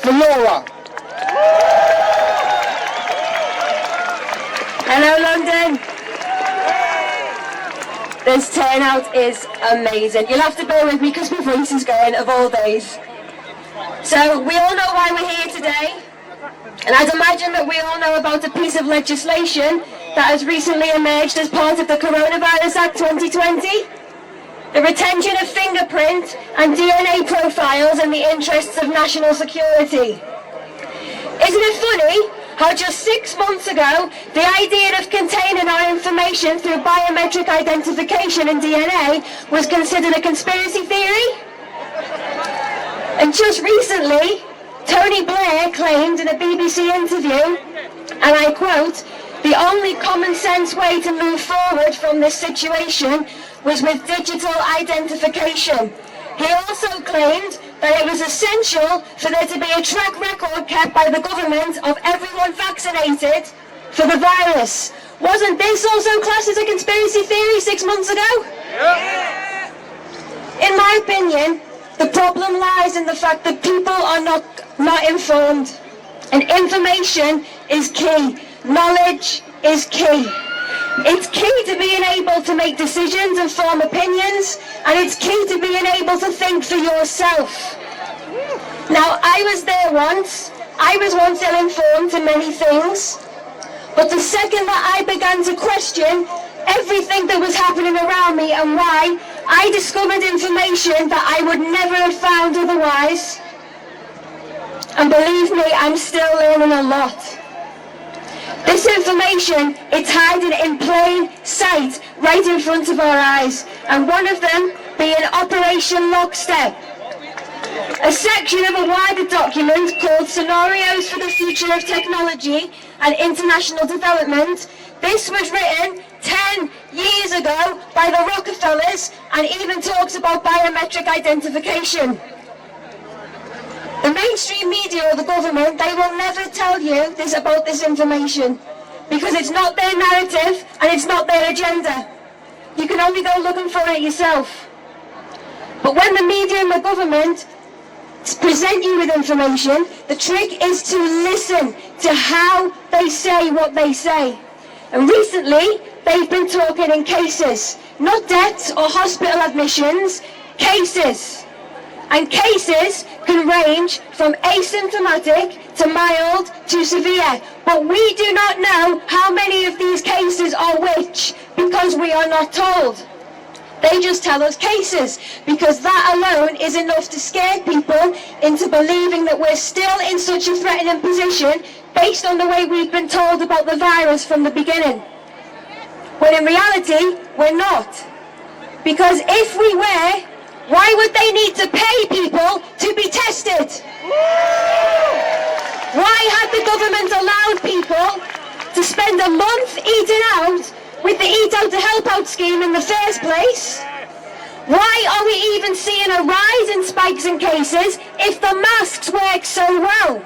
for Laura. Hello, London. This turnout is amazing. You'll have to bear with me because my voice is going of all days. So we all know why we're here today. And I'd imagine that we all know about a piece of legislation that has recently emerged as part of the Coronavirus Act 2020. The retention of fingerprint and DNA profiles in the interests of national security. Isn't it funny how just 6 months ago, the idea of containing our information through biometric identification and DNA was considered a conspiracy theory? And just recently, Tony Blair claimed in a BBC interview, and I quote, "The only common sense way to move forward from this situation was with digital identification." He also claimed that it was essential for there to be a track record kept by the government of everyone vaccinated for the virus. Wasn't this also classed as a conspiracy theory 6 months ago? Yeah. In my opinion, the problem lies in the fact that people are not informed. And information is key. Knowledge is key. It's key to being able to make decisions and form opinions, and it's key to being able to think for yourself. Now, I was there once. I was once ill-informed to many things, but the second that I began to question everything that was happening around me and why, I discovered information that I would never have found otherwise. And believe me, I'm still learning a lot. This information, it's hiding in plain sight right in front of our eyes, and one of them being Operation Lockstep, a section of a wider document called Scenarios for the Future of Technology and International Development. This was written 10 years ago by the Rockefellers and even talks about biometric identification. The mainstream media or the government, they will never tell you this about this information because it's not their narrative and it's not their agenda. You can only go looking for it yourself. But when the media and the government present you with information, the trick is to listen to how they say what they say. And recently, they've been talking in cases, not deaths or hospital admissions, cases. And cases can range from asymptomatic to mild to severe. But we do not know how many of these cases are which because we are not told. They just tell us cases because that alone is enough to scare people into believing that we're still in such a threatening position based on the way we've been told about the virus from the beginning. When in reality, we're not. Because if we were, why would they need to pay people to be tested? Why had the government allowed people to spend a month eating out with the Eat Out to Help Out scheme in the first place? Why are we even seeing a rise in spikes in cases if the masks work so well?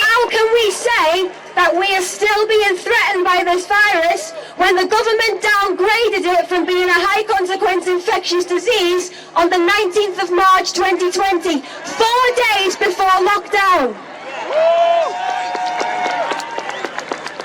How can we say that we are still being threatened by this virus when the government downgraded it from being a high consequence infectious disease on the 19th of March 2020, 4 days before lockdown?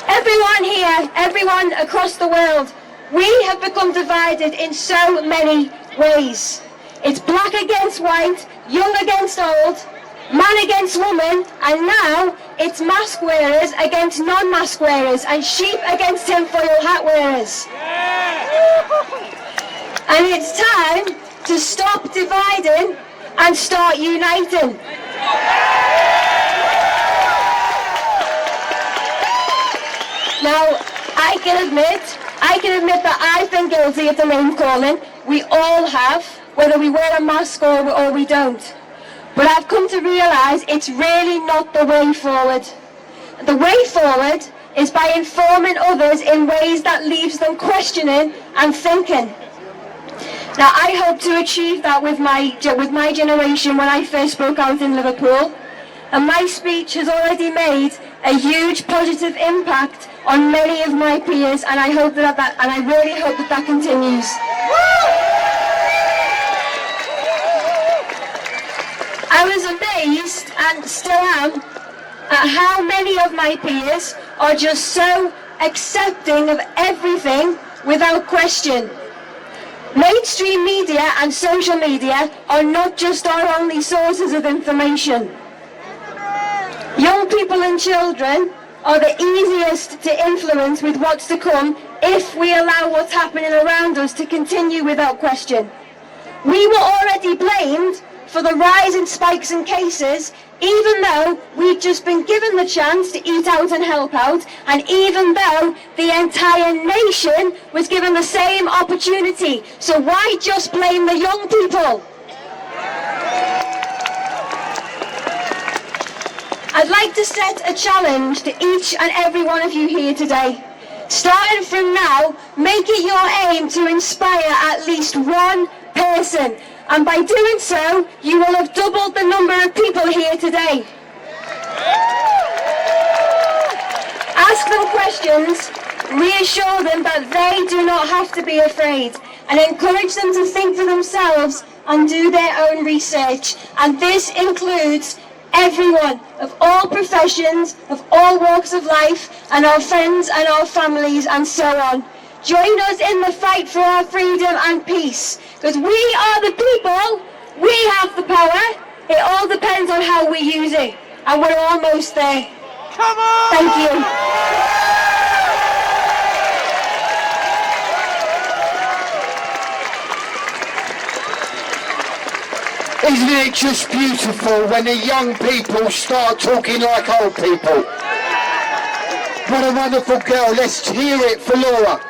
Everyone here, everyone across the world, we have become divided in so many ways. It's black against white, young against old, man against woman, and now it's mask wearers against non-mask wearers and sheep against tinfoil hat wearers. And it's time to stop dividing and start uniting. Now, I can admit that I've been guilty of the name calling. We all have, whether we wear a mask or we don't. But I've come to realise it's really not the way forward. The way forward is by informing others in ways that leaves them questioning and thinking. Now, I hope to achieve that with my generation when I first spoke out in Liverpool. And my speech has already made a huge positive impact on many of my peers, and I really hope that continues. I was amazed, and still am, at how many of my peers are just so accepting of everything without question. Mainstream media and social media are not just our only sources of information. Young people and children are the easiest to influence with what's to come if we allow what's happening around us to continue without question. We were already blamed for the rise in spikes in cases, even though we'd just been given the chance to eat out and help out, and even though the entire nation was given the same opportunity. So why just blame the young people? I'd like to set a challenge to each and every one of you here today. Starting from now, make it your aim to inspire at least one person. And by doing so, you will have doubled the number of people here today. Ask them questions, reassure them that they do not have to be afraid, and encourage them to think for themselves and do their own research. And this includes everyone, of all professions, of all walks of life, and our friends and our families and so on. Join us in the fight for our freedom and peace, because we are the people, we have the power. It all depends on how we use it, and we're almost there. Come on! Thank you. Isn't it just beautiful when the young people start talking like old people? What a wonderful girl. Let's hear it for Laura.